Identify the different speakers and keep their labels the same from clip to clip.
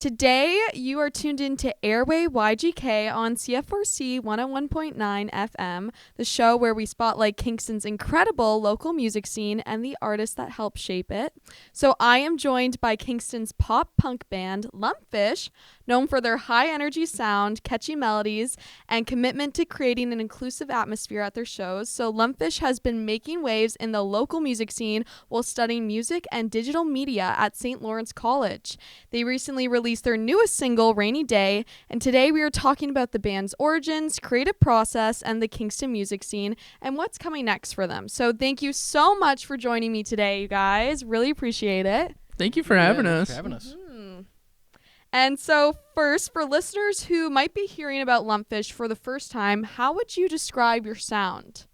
Speaker 1: Today, you are tuned into Airwave YGK on CFRC 101.9 FM, the show where we spotlight Kingston's incredible local music scene and the artists that help shape it. So I am joined by Kingston's pop-punk band, Lumpfish, known for their high-energy sound, catchy melodies, and commitment to creating an inclusive atmosphere at their shows. So Lumpfish has been making waves in the local music scene while studying music and digital media at St. Lawrence College. They recently released their newest single, Rainy Day, and today we are talking about the band's origins, creative process, and the Kingston music scene, and what's coming next for them. So thank you so much for joining me today, you guys. Really appreciate it.
Speaker 2: Thank you for having us.
Speaker 1: And so first, for listeners who might be hearing about Lumpfish for the first time, how would you describe your sound?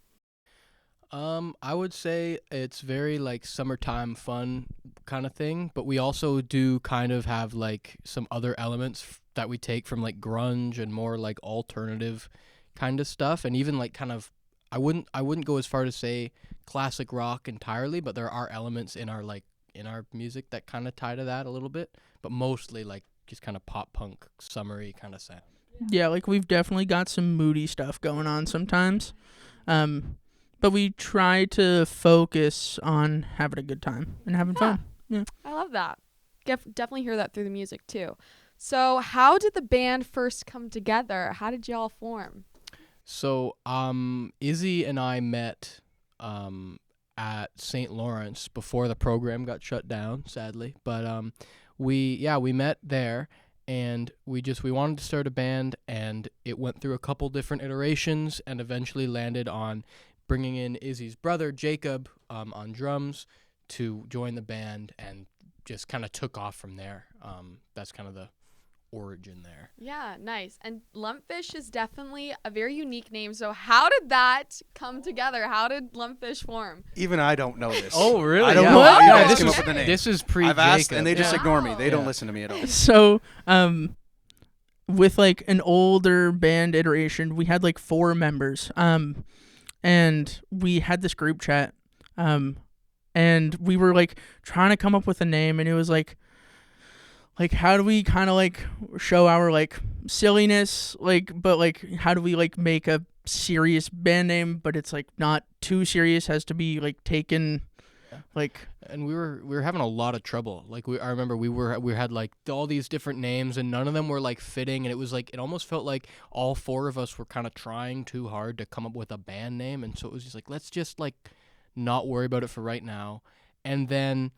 Speaker 3: I would say it's very like summertime fun kind of thing, but we also do kind of have like some other elements that we take from like grunge and more like alternative kind of stuff, and even like kind of I wouldn't go as far to say classic rock entirely, but there are elements in our music that kind of tie to that a little bit, but mostly like just kind of pop punk summery kind of sound.
Speaker 2: Yeah, like we've definitely got some moody stuff going on sometimes. But we try to focus on having a good time and having fun. Yeah.
Speaker 1: I love that. Definitely hear that through the music too. So how did the band first come together? How did y'all form?
Speaker 3: So Izzy and I met at St. Lawrence before the program got shut down, sadly. But we met there, and we wanted to start a band, and it went through a couple different iterations and eventually landed on bringing in Izzy's brother, Jacob, on drums to join the band, and just kind of took off from there. That's kind of the origin there.
Speaker 1: Yeah, nice. And Lumpfish is definitely a very unique name. So how did that come together? How did Lumpfish form?
Speaker 4: Even I don't know this.
Speaker 3: Oh, really?
Speaker 4: I don't know how you guys
Speaker 3: this
Speaker 4: came
Speaker 3: is,
Speaker 4: up with the name.
Speaker 3: This is pre-Jacob.
Speaker 4: I've asked, and they just ignore me. They don't listen to me at all.
Speaker 2: So, with like an older band iteration, we had like 4 members. And we had this group chat, and we were like trying to come up with a name, and it was like how do we kind of like show our like silliness, but like how do we like make a serious band name, but it's like not too serious, has to be like taken like.
Speaker 3: And we were having a lot of trouble. Like I remember we had like all these different names, and none of them were like fitting, and it was like it almost felt like all 4 of us were kind of trying too hard to come up with a band name, and so it was just like, let's just like not worry about it for right now. And then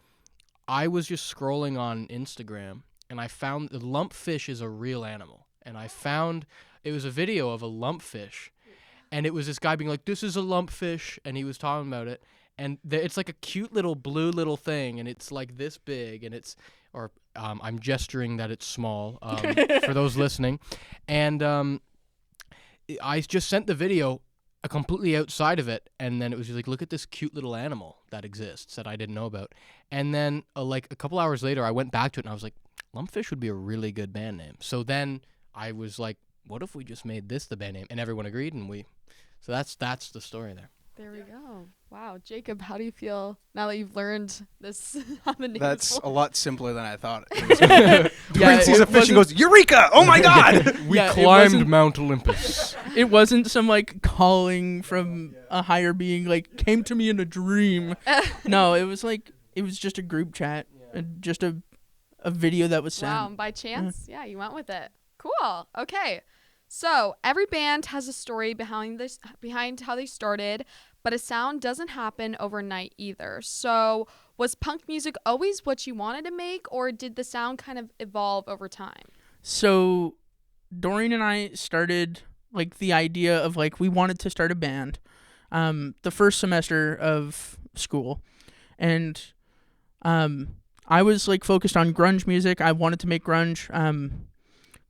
Speaker 3: I was just scrolling on Instagram, and I found the lumpfish is a real animal, and I found it was a video of a lumpfish, and it was this guy being like, "This is a lumpfish," and he was talking about it. And it's like a cute little blue little thing, and it's like this big, and I'm gesturing that it's small for those listening. And I just sent the video completely outside of it, and then it was just like, look at this cute little animal that exists that I didn't know about. And then like a couple hours later, I went back to it, and I was like, Lumpfish would be a really good band name. So then I was like, what if we just made this the band name? And everyone agreed, and so that's the story there.
Speaker 1: There we go. Wow. Jacob, how do you feel now that you've learned this?
Speaker 4: That's a lot simpler than I thought.
Speaker 2: Yeah,
Speaker 4: sees a fish and goes, Eureka! Oh my God!
Speaker 3: We climbed Mount Olympus.
Speaker 2: It wasn't some like calling from a higher being, like came to me in a dream. No, it was just a group chat, just a video that was sent.
Speaker 1: Wow, and by chance? Yeah, you went with it. Cool. Okay. So every band has a story behind how they started, but a sound doesn't happen overnight either. So was punk music always what you wanted to make, or did the sound kind of evolve over time?
Speaker 2: So Doreen and I started like the idea of like we wanted to start a band the first semester of school, and I was like focused on grunge music. I wanted to make grunge,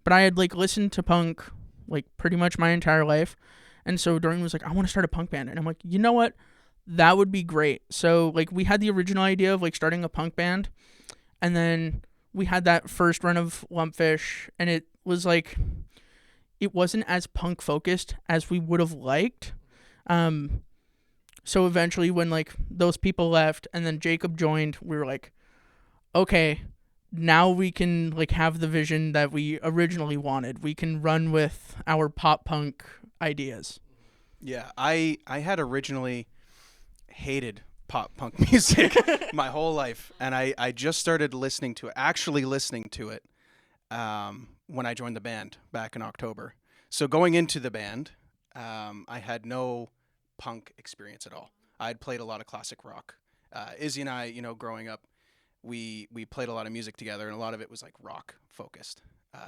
Speaker 2: but I had like listened to punk like pretty much my entire life. And so Doreen was like, I want to start a punk band. And I'm like, you know what? That would be great. So like we had the original idea of like starting a punk band. And then we had that first run of Lumpfish. And it was like, it wasn't as punk focused as we would have liked. So eventually when like those people left and then Jacob joined, we were like, okay, now we can like have the vision that we originally wanted. We can run with our pop punk ideas.
Speaker 4: Yeah, I had originally hated pop punk music my whole life, and I just started actually listening to it when I joined the band back in October. So going into the band, I had no punk experience at all. I'd played a lot of classic rock. Izzy and I, growing up, we played a lot of music together, and a lot of it was like rock focused.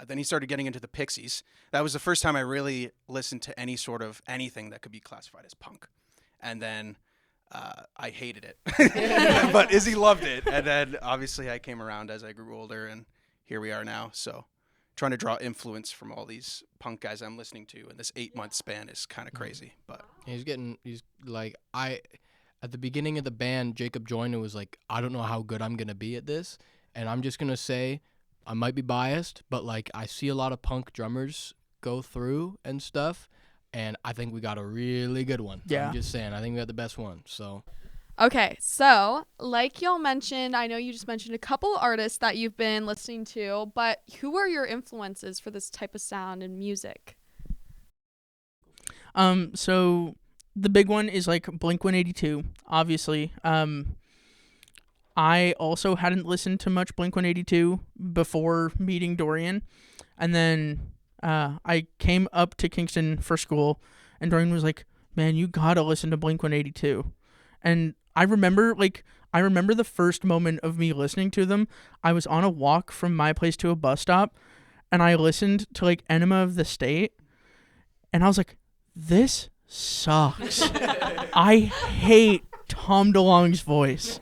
Speaker 4: Then he started getting into the Pixies. That was the first time I really listened to any sort of anything that could be classified as punk. And then I hated it, but Izzy loved it. And then obviously I came around as I grew older, and here we are now. So trying to draw influence from all these punk guys I'm listening to in this 8-month span is kind of crazy. But at the beginning of the band, Jacob joined and was like, I don't know how good I'm going to be at this. And I'm just going to say, I might be biased, but like I see a lot of punk drummers go through and stuff, and I think we got a really good one.
Speaker 2: Yeah.
Speaker 3: I'm just saying, I think we got the best one. So
Speaker 1: Okay, so like y'all mentioned, I know you just mentioned a couple artists that you've been listening to, but who are your influences for this type of sound and music?
Speaker 2: So the big one is like Blink-182, obviously. I also hadn't listened to much Blink-182 before meeting Dorian. And then I came up to Kingston for school, and Dorian was like, man, you gotta listen to Blink-182. And I remember the first moment of me listening to them. I was on a walk from my place to a bus stop, and I listened to like Enema of the State, and I was like, this sucks. I hate Tom DeLonge's voice.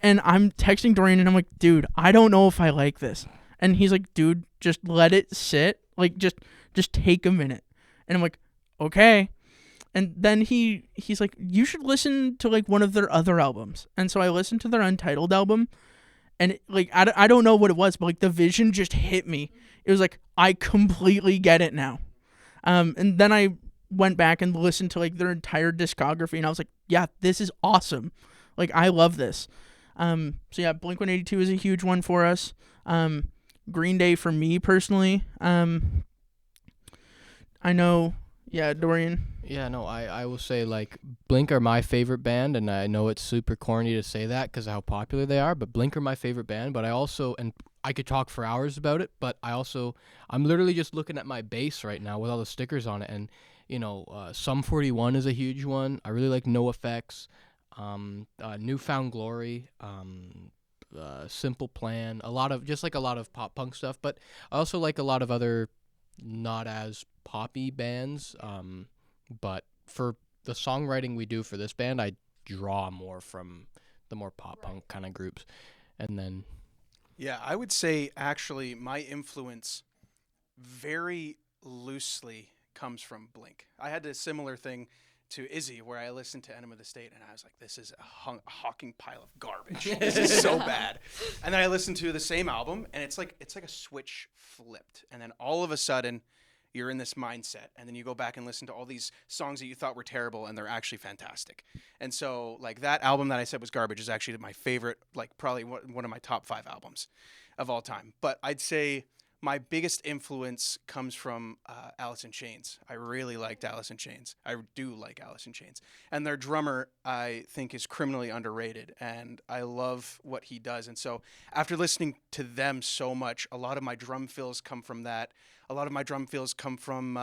Speaker 2: And I'm texting Dorian, and I'm like, dude, I don't know if I like this. And he's like, dude, just let it sit. Like, just take a minute. And I'm like, okay. And then he's like, you should listen to like one of their other albums. And so I listened to their Untitled album, and I don't know what it was, but like the vision just hit me. It was like, I completely get it now. And then I went back and listened to like their entire discography, and I was like, yeah, this is awesome. Like, I love this. So yeah, Blink-182 is a huge one for us. Green Day for me personally. I know, yeah, Dorian.
Speaker 3: yeah, no, I will say like Blink are my favorite band, and I know it's super corny to say that because of how popular they are, but Blink are my favorite band. But I also, and I could talk for hours about it, but I'm literally just looking at my bass right now with all the stickers on it, and Sum 41 is a huge one. I really like No Effects. Newfound Glory, Simple Plan, a lot of pop punk stuff, but I also like a lot of other not as poppy bands. But for the songwriting we do for this band, I draw more from the more pop punk kind of groups. And then,
Speaker 4: yeah, I would say actually my influence very loosely comes from Blink. I had a similar thing to Izzy, where I listened to Enema of the State, and I was like, this is a hawking pile of garbage. This is so bad. And then I listened to the same album, and it's like a switch flipped. And then all of a sudden, you're in this mindset, and then you go back and listen to all these songs that you thought were terrible, and they're actually fantastic. And so, like, that album that I said was garbage is actually my favorite, like, probably one of my top 5 albums of all time. But I'd say my biggest influence comes from Alice in Chains. I really liked Alice in Chains. I do like Alice in Chains. And their drummer, I think, is criminally underrated, and I love what he does. And so after listening to them so much, a lot of my drum fills come from that. A lot of my drum fills come from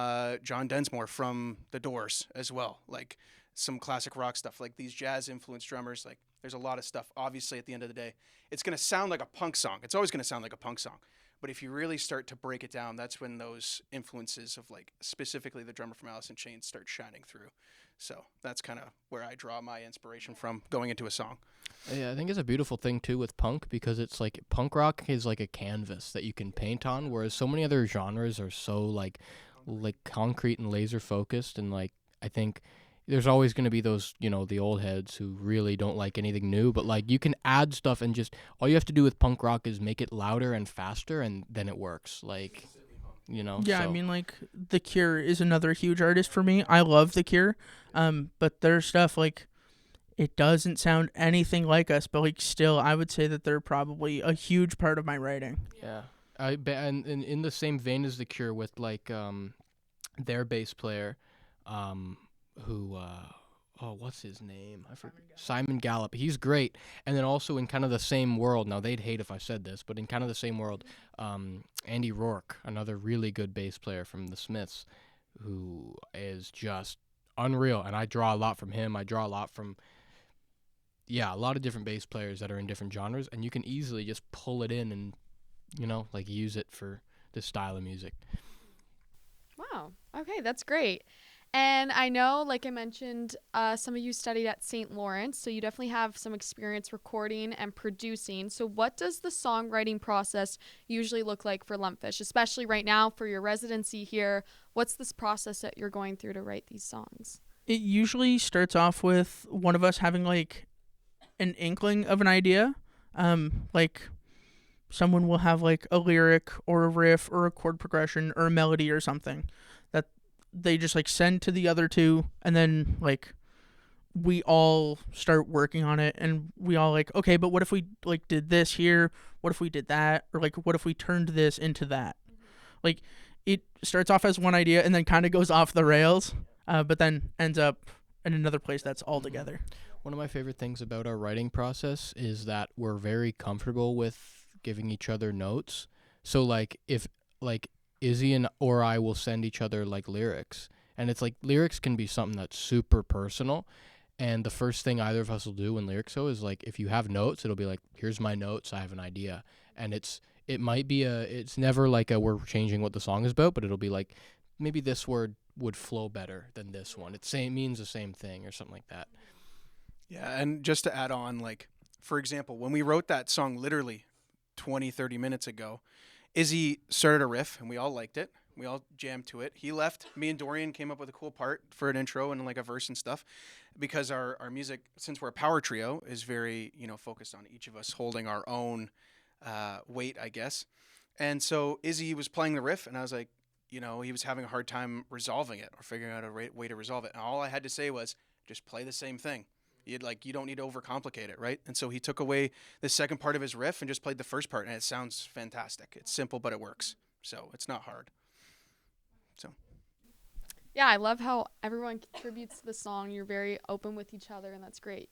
Speaker 4: John Densmore from The Doors as well, like some classic rock stuff, like these jazz-influenced drummers. Like, there's a lot of stuff. Obviously, at the end of the day, it's going to sound like a punk song. It's always going to sound like a punk song. But if you really start to break it down, that's when those influences of, like, specifically the drummer from Alice in Chains start shining through. So that's kind of where I draw my inspiration from going into a song.
Speaker 3: yeah, I think it's a beautiful thing too with punk, because it's like punk rock is like a canvas that you can paint on, whereas so many other genres are so like concrete and laser focused. And like, I think there's always going to be those, the old heads who really don't like anything new, but like you can add stuff, and just all you have to do with punk rock is make it louder and faster, and then it works. Like,
Speaker 2: Yeah,
Speaker 3: so.
Speaker 2: I mean, like, The Cure is another huge artist for me. I love The Cure, but their stuff, like, it doesn't sound anything like us, but like still I would say that they're probably a huge part of my writing.
Speaker 3: Yeah. And in the same vein as The Cure with like their bass player, who what's his name? I forget. Simon Gallup. He's great. And then also in kind of the same world. Now they'd hate if I said this, but in kind of the same world, Andy Rourke, another really good bass player from the Smiths, who is just unreal. And I draw a lot from him. I draw a lot from a lot of different bass players that are in different genres, and you can easily just pull it in and like use it for this style of music.
Speaker 1: Wow. Okay, that's great. And I know, like I mentioned, some of you studied at St. Lawrence, so you definitely have some experience recording and producing. So what does the songwriting process usually look like for Lumpfish, especially right now for your residency here? What's this process that you're going through to write these songs?
Speaker 2: It usually starts off with one of us having like an inkling of an idea. Like someone will have like a lyric or a riff or a chord progression or a melody or something that they just like send to the other two, and then like we all start working on it, and we all like, okay, but what if we like did this here? What if we did that? Or like, what if we turned this into that? Like it starts off as one idea and then kind of goes off the rails, but then ends up in another place that's all together.
Speaker 3: One of my favorite things about our writing process is that we're very comfortable with giving each other notes. So like if like Izzy or I will send each other like lyrics, and it's like lyrics can be something that's super personal, and the first thing either of us will do when lyrics is like, if you have notes, it'll be like, here's my notes, I have an idea. And it might be it's never like we're changing what the song is about, but it'll be like, maybe this word would flow better than this one. It means the same thing or something like that.
Speaker 4: Yeah, and just to add on, like, for example, when we wrote that song literally 20, 30 minutes ago, Izzy started a riff, and we all liked it. We all jammed to it. He left. Me and Dorian came up with a cool part for an intro and, like, a verse and stuff, because our music, since we're a power trio, is very, focused on each of us holding our own weight, I guess. And so Izzy was playing the riff, and I was like, he was having a hard time resolving it or figuring out a way to resolve it. And all I had to say was, just play the same thing. You don't need to overcomplicate it, right? And so he took away the second part of his riff and just played the first part, and it sounds fantastic. It's simple, but it works. So it's not hard. So.
Speaker 1: Yeah, I love how everyone contributes to the song. You're very open with each other, and that's great.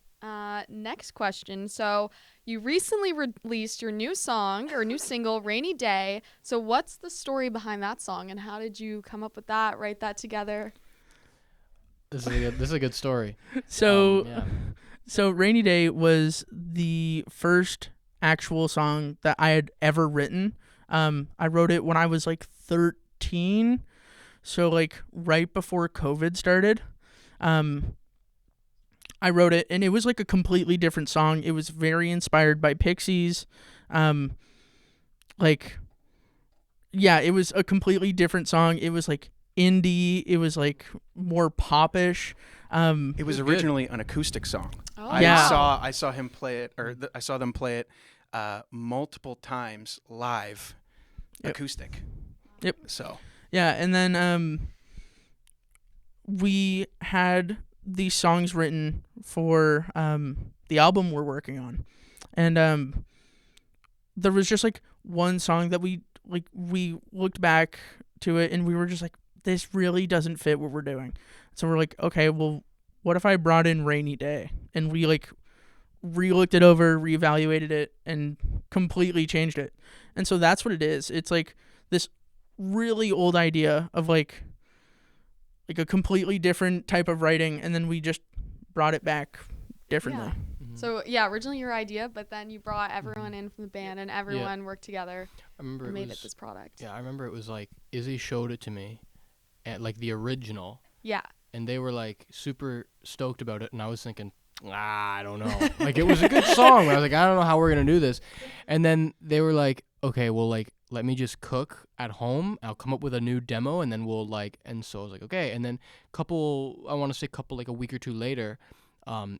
Speaker 1: Next question. So you recently released your new song or new single, Rainy Day. So what's the story behind that song, and how did you come up with that, write that together?
Speaker 3: This is a good story.
Speaker 2: So Rainy Day was the first actual song that I had ever written. I wrote it when I was like 13. So like right before COVID started. I wrote it, and it was like a completely different song. It was very inspired by Pixies. It was a completely different song. It was like indie. It was like more popish.
Speaker 4: It was originally an acoustic song.
Speaker 1: Oh,
Speaker 4: I saw him play it, or I saw them play it multiple times live, acoustic.
Speaker 2: Yep.
Speaker 4: So.
Speaker 2: Yeah, and then we had these songs written for the album we're working on, and there was just like one song that we looked back to it, and we were just like, this really doesn't fit what we're doing. So we're like, okay, well, what if I brought in Rainy Day? And we like re-looked it over, reevaluated it, and completely changed it. And so that's what it is. It's like this really old idea of like a completely different type of writing, and then we just brought it back differently.
Speaker 1: Yeah. Mm-hmm. So originally your idea, but then you brought everyone in from the band, and everyone worked together and made it this product.
Speaker 3: Yeah, I remember it was like Izzy showed it to me, at like the original.
Speaker 1: Yeah.
Speaker 3: And they were like super stoked about it, and I was thinking, I don't know. Like it was a good song, but I was like, I don't know how we're gonna do this. And then they were like, okay, well, like let me just cook at home. I'll come up with a new demo, and then we'll like. And so I was like, okay. And then like a week or two later,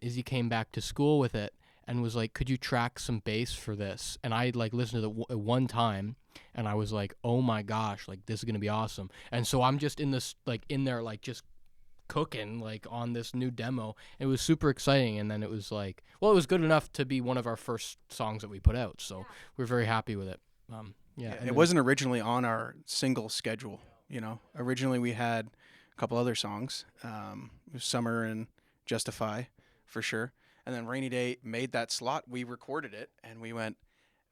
Speaker 3: Izzy came back to school with it and was like, could you track some bass for this? And I like listened to it one time, and I was like, oh my gosh, like this is gonna be awesome. And so I'm just in there like just cooking like on this new demo. It was super exciting, and then it was like, well, it was good enough to be one of our first songs that we put out, so we're very happy with it. And
Speaker 4: it wasn't originally on our single schedule. Originally we had a couple other songs, Summer and Justify for sure, and then Rainy Day made that slot. We recorded it and we went,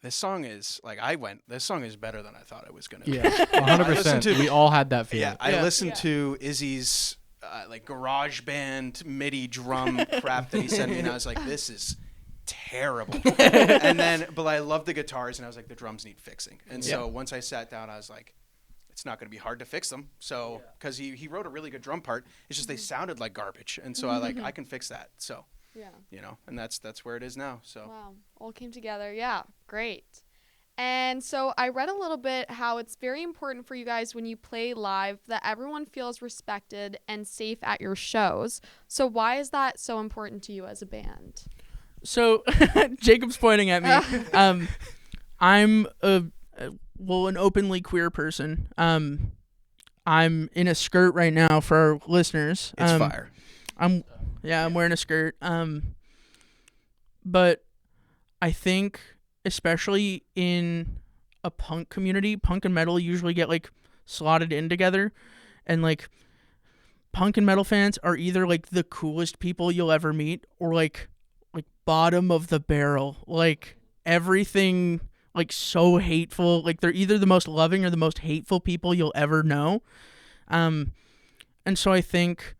Speaker 4: this song is better than I thought it was going to be.
Speaker 3: 100%. We all had that feeling.
Speaker 4: I listened to Izzy's like garage band MIDI drum crap that he sent me, and I was like, this is terrible. But I loved the guitars, and I was like, the drums need fixing. And so once I sat down, I was like, it's not going to be hard to fix them. So because he wrote a really good drum part, it's just they sounded like garbage, and so I can fix that. So and that's where it is now. So
Speaker 1: wow, all came together. Yeah, great. And so I read a little bit how it's very important for you guys when you play live that everyone feels respected and safe at your shows. So why is that so important to you as a band?
Speaker 2: So Jacob's pointing at me. I'm an openly queer person. I'm in a skirt right now for our listeners.
Speaker 4: It's fire.
Speaker 2: I'm wearing a skirt. But I think especially in a punk community, punk and metal usually get like slotted in together, and like punk and metal fans are either like the coolest people you'll ever meet or like bottom of the barrel, like everything like so hateful. Like they're either the most loving or the most hateful people you'll ever know. And so I think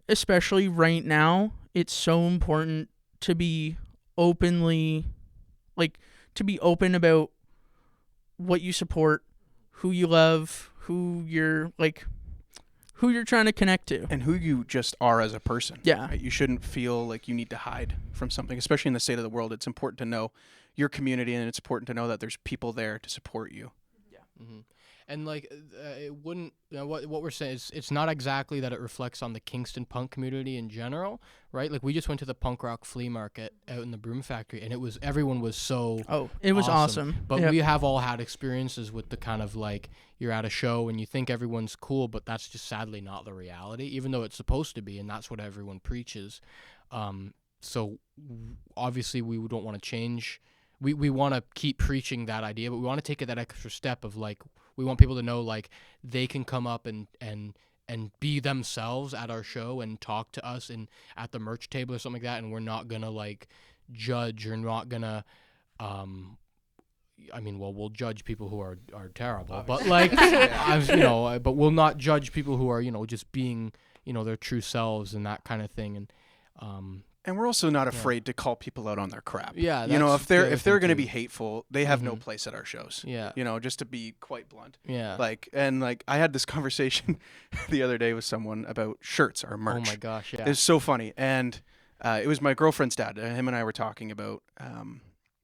Speaker 2: especially right now it's so important to be open about what you support, who you love, who you're trying to connect to,
Speaker 4: and who you just are as a person.
Speaker 2: Yeah.
Speaker 4: Right? You shouldn't feel like you need to hide from something, especially in the state of the world. It's important to know your community, and it's important to know that there's people there to support you.
Speaker 2: Yeah.
Speaker 3: Mm-hmm. And like it wouldn't, what we're saying is it's not exactly that it reflects on the Kingston punk community in general, right? Like we just went to the punk rock flea market out in the Broom factory, and everyone was so
Speaker 2: it was awesome.
Speaker 3: But we have all had experiences with the kind of like you're at a show and you think everyone's cool, but that's just sadly not the reality, even though it's supposed to be, and that's what everyone preaches. So obviously we don't want to change. We want to keep preaching that idea, but we want to take it that extra step of like, we want people to know like they can come up and be themselves at our show and talk to us and at the merch table or something like that, and we're not gonna like judge or not gonna we'll judge people who are terrible, obviously. But like but we'll not judge people who are just being their true selves and that kind of thing.
Speaker 4: And we're also not afraid to call people out on their crap.
Speaker 3: Yeah,
Speaker 4: if they're going to be hateful, they have no place at our shows.
Speaker 3: Yeah,
Speaker 4: just to be quite blunt.
Speaker 3: Yeah,
Speaker 4: I had this conversation the other day with someone about shirts or merch.
Speaker 3: Oh my gosh, yeah,
Speaker 4: it's so funny. And it was my girlfriend's dad. Him and I were talking about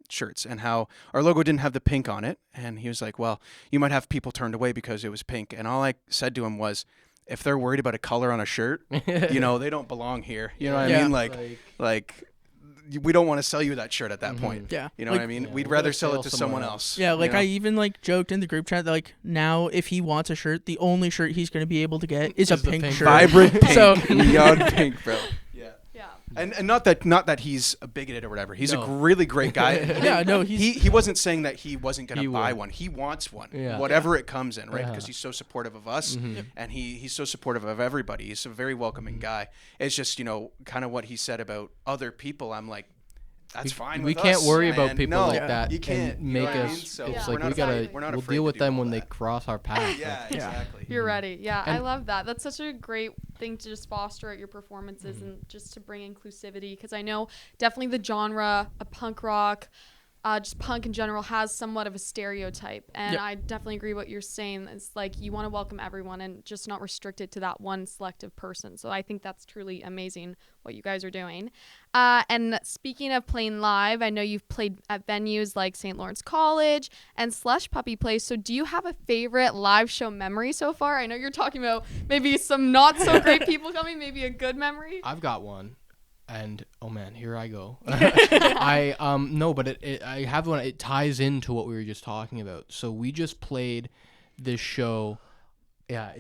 Speaker 4: shirts and how our logo didn't have the pink on it. And he was like, "Well, you might have people turned away because it was pink." And all I said to him was, if they're worried about a color on a shirt, they don't belong here. You know what I mean? Like we don't want to sell you that shirt at that point.
Speaker 2: Yeah.
Speaker 4: You know what I mean? We'd rather sell it to someone else.
Speaker 2: Yeah, I even joked in the group chat that like now if he wants a shirt, the only shirt he's going to be able to get is a pink shirt.
Speaker 4: Vibrant pink.
Speaker 2: So
Speaker 4: neon pink, bro. Yeah.
Speaker 1: Yeah.
Speaker 4: And not that he's a bigoted or whatever. He's a really great guy. He wasn't saying that he wasn't going to buy one. He wants one, whatever it comes in, right? Because he's so supportive of us, and he's so supportive of everybody. He's a very welcoming guy. It's just kind of what he said about other people. I'm like, that's fine.
Speaker 3: We can't worry about people like that.
Speaker 4: You can't
Speaker 3: make us.
Speaker 4: I mean? So
Speaker 3: it's like we'll deal with them when they cross our path.
Speaker 4: Yeah, exactly.
Speaker 1: You're ready. Yeah, I love that. That's such a great thing to just foster at your performances and just to bring inclusivity, because I know definitely the genre of punk rock, just punk in general, has somewhat of a stereotype, and I definitely agree what you're saying. It's like you want to welcome everyone and just not restrict it to that one selective person. So I think that's truly amazing what you guys are doing. And speaking of playing live, I know you've played at venues like St. Lawrence College and Slush Puppie Place. So do you have a favorite live show memory so far? I know you're talking about maybe some not so great people coming, maybe a good memory.
Speaker 3: I've got one. And oh man, here I go. I have one. It ties into what we were just talking about. So we just played this show Yeah,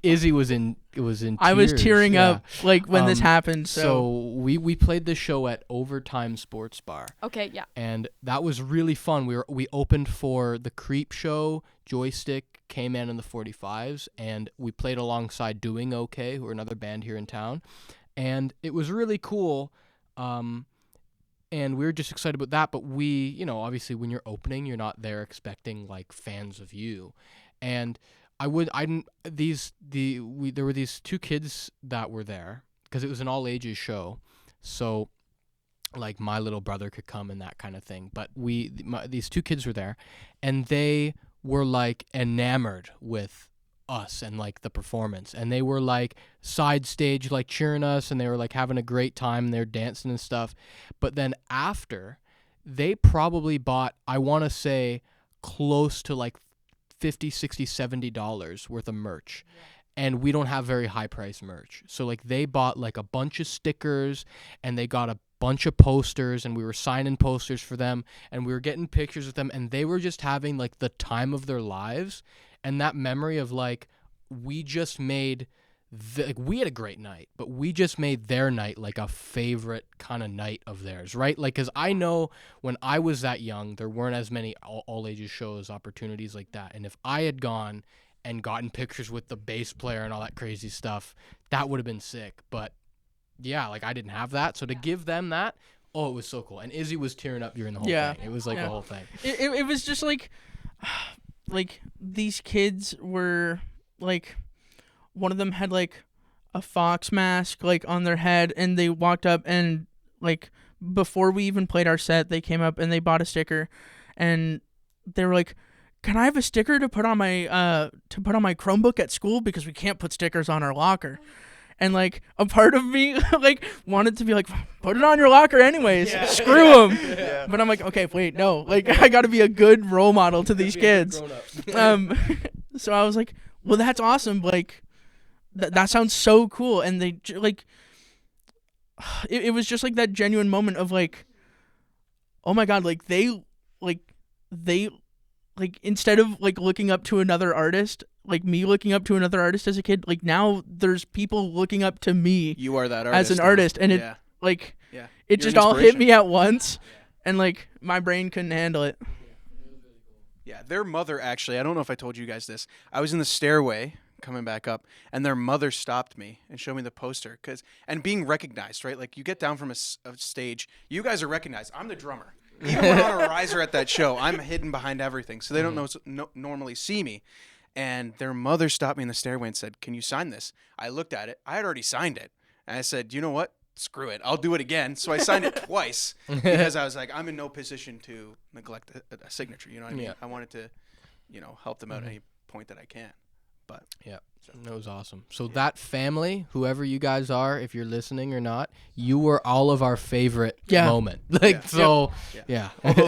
Speaker 3: Izzy was in tears.
Speaker 2: I was tearing
Speaker 3: yeah.
Speaker 2: up like when this happened.
Speaker 3: So we played the show at Overtime Sports Bar.
Speaker 1: Okay, yeah.
Speaker 3: And that was really fun. We opened for the Creep Show, Joystick, K-Man and the 45s, and we played alongside Doing Okay, who are another band here in town. And it was really cool. And we were just excited about that, but we, obviously when you're opening, you're not there expecting like fans of you. And there were these two kids that were there because it was an all ages show. So like my little brother could come and that kind of thing. But these two kids were there and they were like enamored with us and like the performance, and they were like side stage like cheering us, and they were like having a great time and they're dancing and stuff. But then after, they probably bought, I want to say, close to like $50, $60, $70 worth of merch. And we don't have very high price merch. So like they bought like a bunch of stickers and they got a bunch of posters, and we were signing posters for them and we were getting pictures with them, and they were just having like the time of their lives. And that memory of like, we just made we had a great night, but we just made their night like a favorite kind of night of theirs, right? Like, because I know when I was that young, there weren't as many all ages shows, opportunities like that. And if I had gone and gotten pictures with the bass player and all that crazy stuff, that would have been sick. But yeah, like I didn't have that. So to give them that, oh, it was so cool. And Izzy was tearing up during the whole thing. It was like the whole thing.
Speaker 2: It was just like these kids were like, one of them had like a fox mask like on their head, and they walked up and like before we even played our set, they came up and they bought a sticker, and they were like, "Can I have a sticker to put on my Chromebook at school, because we can't put stickers on our locker?" And like a part of me like wanted to be like, "Put it on your locker anyways, screw them." Yeah. But I'm like, okay, wait, no, like I got to be a good role model to these kids. So I was like, well, that's awesome. Like that sounds so cool. And they like, it was just like that genuine moment of like, oh my God, like they instead of like looking up to another artist, like me looking up to another artist as a kid, like now there's people looking up to me.
Speaker 4: You are that artist
Speaker 2: as an
Speaker 4: now.
Speaker 2: artist, and it like it just all hit me at once, and like my brain couldn't handle it.
Speaker 4: Yeah, their mother actually, I don't know if I told you guys this. I was in the stairway coming back up, and their mother stopped me and showed me the poster, and being recognized, right? Like you get down from a stage, you guys are recognized. I'm the drummer. Even when I'm on a riser at that show, I'm hidden behind everything, so they don't normally see me. And their mother stopped me in the stairway and said, "Can you sign this?" I looked at it. I had already signed it. And I said, "You know what? Screw it. I'll do it again." So I signed it twice because I was like, I'm in no position to neglect a signature. You know what I mean? I wanted to, help them out at any point that I can. But
Speaker 3: yeah, that was awesome. So that family, whoever you guys are, if you're listening or not, you were all of our favorite moment. Although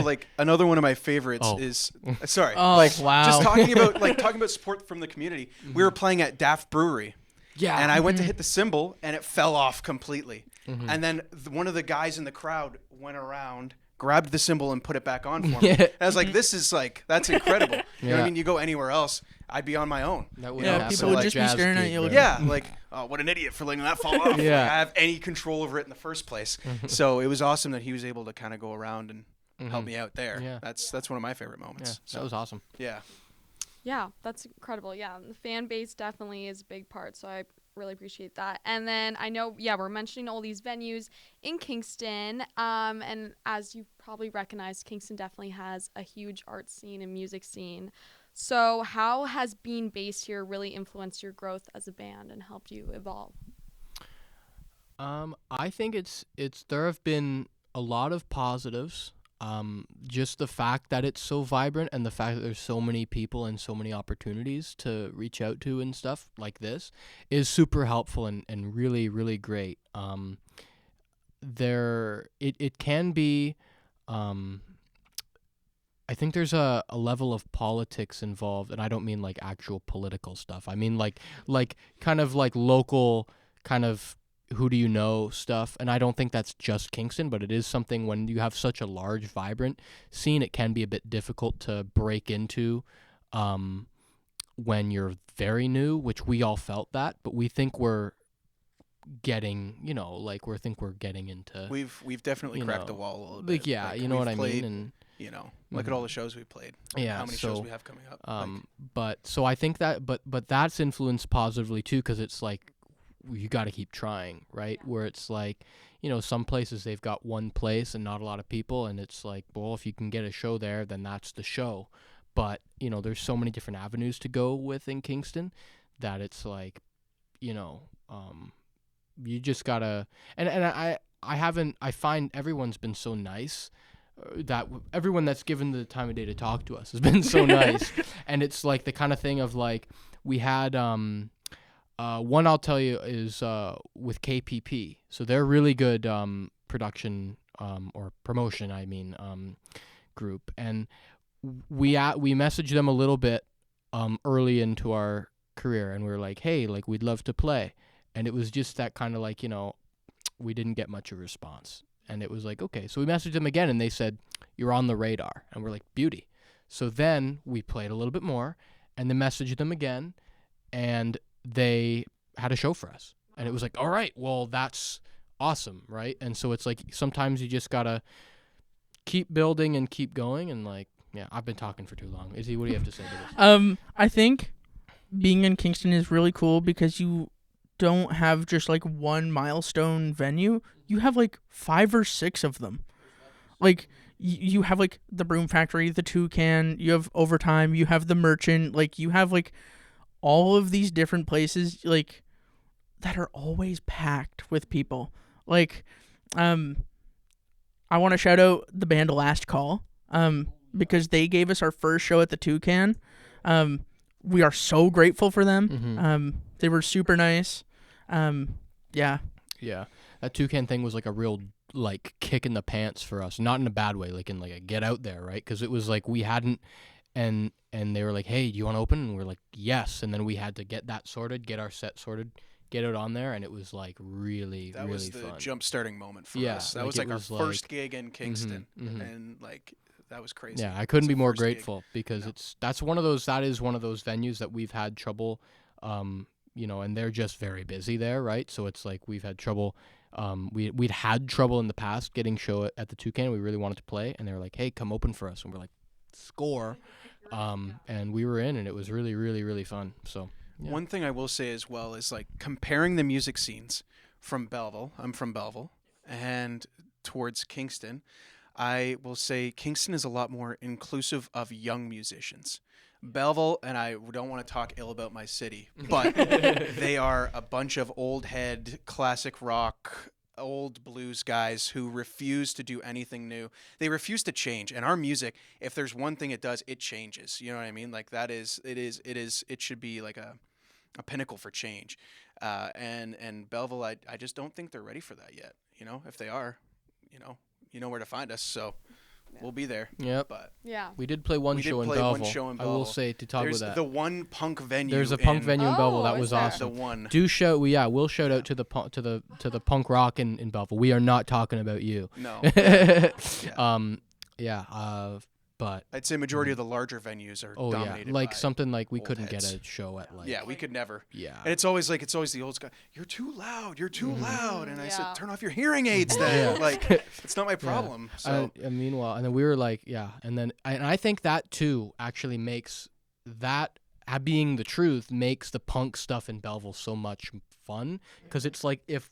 Speaker 4: like another one of my favorites is sorry.
Speaker 2: Oh, like wow.
Speaker 4: Just talking about support from the community. We were playing at Daft Brewery. Yeah. And I went to hit the cymbal and it fell off completely. Mm-hmm. And then one of the guys in the crowd went around, grabbed the cymbal and put it back on for me. And I was like, this is like, that's incredible. You know what I mean? You go anywhere else, I'd be on my own.
Speaker 2: People would just be staring at you.
Speaker 4: Like, oh, what an idiot for letting that fall off. Like, I have any control over it in the first place. So it was awesome that he was able to kind of go around and help me out there. Yeah. That's one of my favorite moments.
Speaker 3: Yeah, so that was awesome.
Speaker 4: Yeah.
Speaker 1: Yeah, that's incredible. Yeah, the fan base definitely is a big part, so I really appreciate that. And then I know, we're mentioning all these venues in Kingston, and as you probably recognize, Kingston definitely has a huge art scene and music scene. So how has being based here really influenced your growth as a band and helped you evolve?
Speaker 3: I think there have been a lot of positives. Just the fact that it's so vibrant and the fact that there's so many people and so many opportunities to reach out to and stuff like this is super helpful and really, really great. It can be, I think there's a level of politics involved, and I don't mean like actual political stuff. I mean like kind of like local kind of who do you know stuff, and I don't think that's just Kingston, but it is something when you have such a large, vibrant scene, it can be a bit difficult to break into when you're very new, which we all felt that, but we think we're getting, we think we're getting into.
Speaker 4: We've definitely cracked the wall a little bit.
Speaker 3: Like, yeah, you know what I mean? And
Speaker 4: look at all the shows we played.
Speaker 3: Yeah,
Speaker 4: how many shows we have coming up.
Speaker 3: But so I think that, but that's influenced positively too, because it's like you got to keep trying, right? Where it's like, some places they've got one place and not a lot of people, and it's like, well, if you can get a show there, then that's the show. But there's so many different avenues to go with in Kingston that it's like, you just gotta, and I find everyone's been so nice. That everyone that's given the time of day to talk to us has been so nice. And it's like the kind of thing of like, we had one I'll tell you is with KPP. So they're really good production or promotion, group. And we messaged them a little bit early into our career, and we were like, hey, like, we'd love to play. And it was just that kind of like, we didn't get much of a response. And it was like, okay. So we messaged them again, and they said, you're on the radar. And we're like, beauty. So then we played a little bit more, and then messaged them again, and they had a show for us. And it was like, all right, well, that's awesome, right? And so it's like, sometimes you just got to keep building and keep going. And like, yeah, I've been talking for too long. Izzy, what do you have to say to this?
Speaker 2: I think being in Kingston is really cool because you don't have just like one milestone venue. You have like 5 or 6 of them. Like you have like the Broom Factory, the Toucan, you have Overtime, you have the Merchant, like you have like all of these different places like that are always packed with people. Like I want to shout out the band Last Call because they gave us our first show at the Toucan. We are so grateful for them.
Speaker 3: Mm-hmm.
Speaker 2: They were super nice. Yeah.
Speaker 3: That Toucan thing was like a real like kick in the pants for us, not in a bad way, like in like a get out there, right? Because it was like we hadn't, and they were like, hey, do you want to open? And we're like, yes. And then we had to get that sorted, get our set sorted, get it on there, and it was like really
Speaker 4: that was the
Speaker 3: fun.
Speaker 4: Jump starting moment for us. That
Speaker 3: like
Speaker 4: was like our
Speaker 3: like,
Speaker 4: first gig in Kingston,
Speaker 3: mm-hmm.
Speaker 4: and like that was crazy.
Speaker 3: Yeah, I couldn't be more grateful
Speaker 4: gig.
Speaker 3: because that is one of those venues that we've had trouble, and they're just very busy there, right? So it's like we've had trouble. We'd had trouble in the past getting show at the Toucan. We really wanted to play, and they were like, hey, come open for us. And we're like, score. And we were in, and it was really, really, really fun. So yeah.
Speaker 4: One thing I will say as well is like comparing the music scenes from Belleville. I'm from Belleville, and towards Kingston. I will say Kingston is a lot more inclusive of young musicians. Belleville, and I don't want to talk ill about my city, but they are a bunch of old head, classic rock, old blues guys who refuse to do anything new. They refuse to change. And our music, if there's one thing it does, it changes. You know what I mean? Like it should be like a pinnacle for change. And Belleville, I just don't think they're ready for that yet. If they are, you know where to find us. So we'll be there.
Speaker 3: Yep.
Speaker 4: But
Speaker 1: yeah,
Speaker 3: we did play one show in Belleville. I will say to talk
Speaker 4: There's
Speaker 3: about that.
Speaker 4: The one punk venue.
Speaker 3: There's a punk venue in Belleville that was awesome.
Speaker 4: The one.
Speaker 3: We'll shout out to the punk rock in Belleville. We are not talking about you.
Speaker 4: No.
Speaker 3: But
Speaker 4: I'd say majority of the larger venues are dominated
Speaker 3: like
Speaker 4: by
Speaker 3: something like we
Speaker 4: old
Speaker 3: couldn't
Speaker 4: heads.
Speaker 3: get a show at like.
Speaker 4: Yeah, we could never.
Speaker 3: Yeah.
Speaker 4: And it's always the old guy. You're too loud. You're too loud. And I said,
Speaker 1: Yeah.
Speaker 4: turn off your hearing aids. Then
Speaker 3: Yeah.
Speaker 4: like it's not my problem. So
Speaker 3: Meanwhile, and then we were like, and I think that too actually makes that being the truth makes the punk stuff in Belleville so much fun because it's like if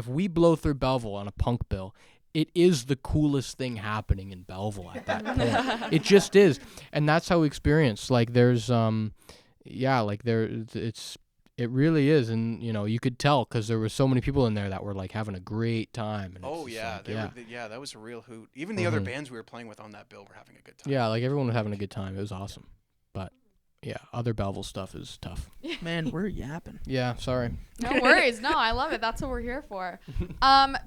Speaker 3: we blow through Belleville on a punk bill. It is the coolest thing happening in Belleville at that point. It just is, and that's how we experience. Like there's, it really is, and you could tell because there were so many people in there that were like having a great time. And
Speaker 4: that was a real hoot. Even the other bands we were playing with on that bill were having a good time.
Speaker 3: Yeah, like everyone was having a good time. It was awesome, but yeah, other Belleville stuff is tough.
Speaker 2: Man, we're yapping.
Speaker 3: Yeah, sorry.
Speaker 1: No worries. No, I love it. That's what we're here for.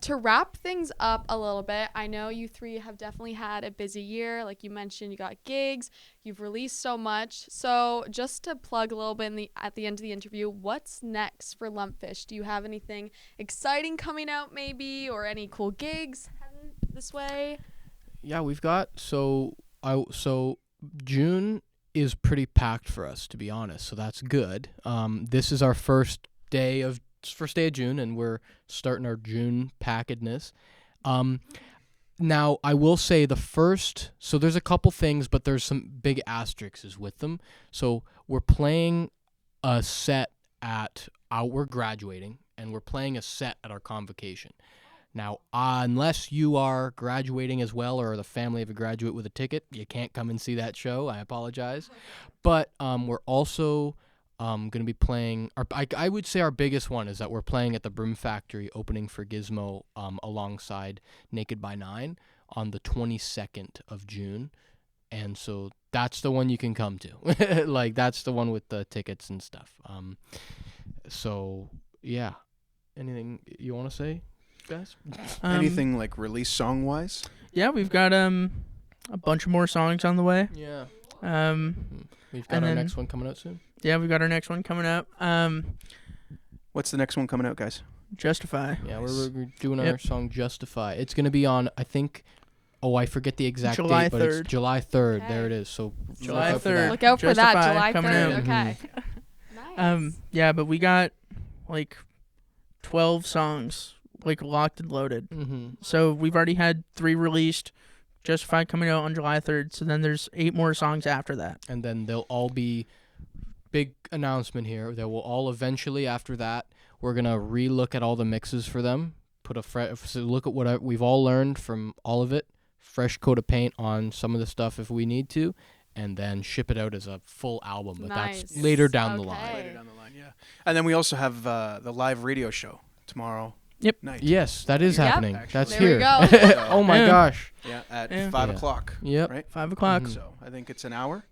Speaker 1: To wrap things up a little bit, I know you three have definitely had a busy year. Like you mentioned, you got gigs, you've released so much. So just to plug a little bit at the end of the interview, what's next for Lumpfish? Do you have anything exciting coming out maybe, or any cool gigs heading this way?
Speaker 3: Yeah, we've got June is pretty packed for us, to be honest. So that's good. This is our first day of June, and we're starting our June packedness. Now, I will say so there's a couple things, but there's some big asterisks with them. So we're playing a set we're graduating, and we're playing a set at our convocation. Now, unless you are graduating as well or the family of a graduate with a ticket, you can't come and see that show. I apologize. But we're also going to be playing, I would say our biggest one is that we're playing at the Broom Factory opening for Gizmo alongside Naked by 9 on the 22nd of June. And so that's the one you can come to. Like, that's the one with the tickets and stuff. So, yeah. Anything you want to say, guys?
Speaker 4: Anything like release song wise?
Speaker 2: Yeah, we've got a bunch of more songs on the way.
Speaker 3: Yeah. We've got
Speaker 2: and
Speaker 3: our
Speaker 2: then-
Speaker 3: next one coming out soon.
Speaker 2: Yeah, we've got our next one coming up.
Speaker 4: What's the next one coming out, guys?
Speaker 2: Justify.
Speaker 3: Yeah,
Speaker 4: Nice.
Speaker 3: we're doing our
Speaker 2: Yep.
Speaker 3: song Justify. It's going to be on, I think, I forget the exact
Speaker 2: July
Speaker 3: date, but
Speaker 2: 3rd.
Speaker 3: it's July 3rd.
Speaker 1: Okay.
Speaker 3: There it is. So
Speaker 2: July
Speaker 3: look out for
Speaker 2: 3rd.
Speaker 3: that.
Speaker 1: Look out for that,
Speaker 2: Justify
Speaker 1: July
Speaker 2: coming
Speaker 1: 3rd.
Speaker 2: out.
Speaker 1: Okay. Nice.
Speaker 2: Yeah, but we got like 12 songs like locked and loaded.
Speaker 3: Mm-hmm.
Speaker 2: So we've already had 3 released. Justify coming out on July 3rd. So then there's 8 more songs after that.
Speaker 3: And then they'll all be, big announcement here, they will all eventually, after that, we're going to re-look at all the mixes for them, so look at what we've all learned from all of it, fresh coat of paint on some of the stuff if we need to, and then ship it out as a full album. But that's
Speaker 1: Nice.
Speaker 3: later down the
Speaker 1: Okay.
Speaker 3: line.
Speaker 4: Later down the line, yeah. And then we also have the live radio show tomorrow night.
Speaker 3: Yes, that is
Speaker 1: Yep.
Speaker 3: happening.
Speaker 4: Actually.
Speaker 3: That's
Speaker 1: There we
Speaker 3: here.
Speaker 1: go.
Speaker 3: Oh my
Speaker 2: Yeah.
Speaker 3: gosh.
Speaker 4: Yeah, at
Speaker 2: Yeah.
Speaker 4: 5
Speaker 3: Yeah.
Speaker 4: o'clock.
Speaker 3: Yep.
Speaker 4: Right?
Speaker 2: 5 o'clock.
Speaker 3: Mhm.
Speaker 4: So I think it's an hour.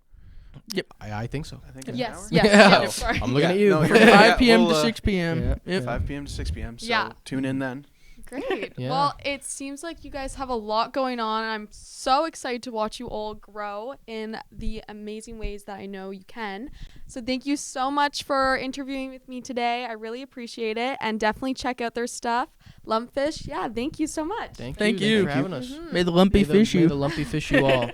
Speaker 3: I think so.
Speaker 4: I think it's
Speaker 1: Yes.
Speaker 4: an hour.
Speaker 1: Yes.
Speaker 3: Yeah.
Speaker 1: Yes. Sorry.
Speaker 3: I'm looking
Speaker 4: Yeah,
Speaker 3: at you.
Speaker 4: no,
Speaker 2: From
Speaker 4: you're
Speaker 2: 5
Speaker 4: Yeah,
Speaker 2: p.m.
Speaker 4: we'll,
Speaker 2: to 6 p.m.
Speaker 3: Yeah.
Speaker 2: Yep.
Speaker 4: 5 p.m. to 6 p.m. So
Speaker 1: Yeah.
Speaker 4: tune in then.
Speaker 1: Great.
Speaker 3: Yeah.
Speaker 1: Well, it seems like you guys have a lot going on. I'm so excited to watch you all grow in the amazing ways that I know you can. So thank you so much for interviewing with me today. I really appreciate it. And definitely check out their stuff. Lumpfish, yeah, thank you so much.
Speaker 3: Thank
Speaker 2: Thank
Speaker 3: you.
Speaker 2: you.
Speaker 3: Thanks for having us.
Speaker 1: Mhm.
Speaker 2: May the lumpy
Speaker 3: May
Speaker 2: fish
Speaker 3: May
Speaker 2: you.
Speaker 3: the lumpy fish you all.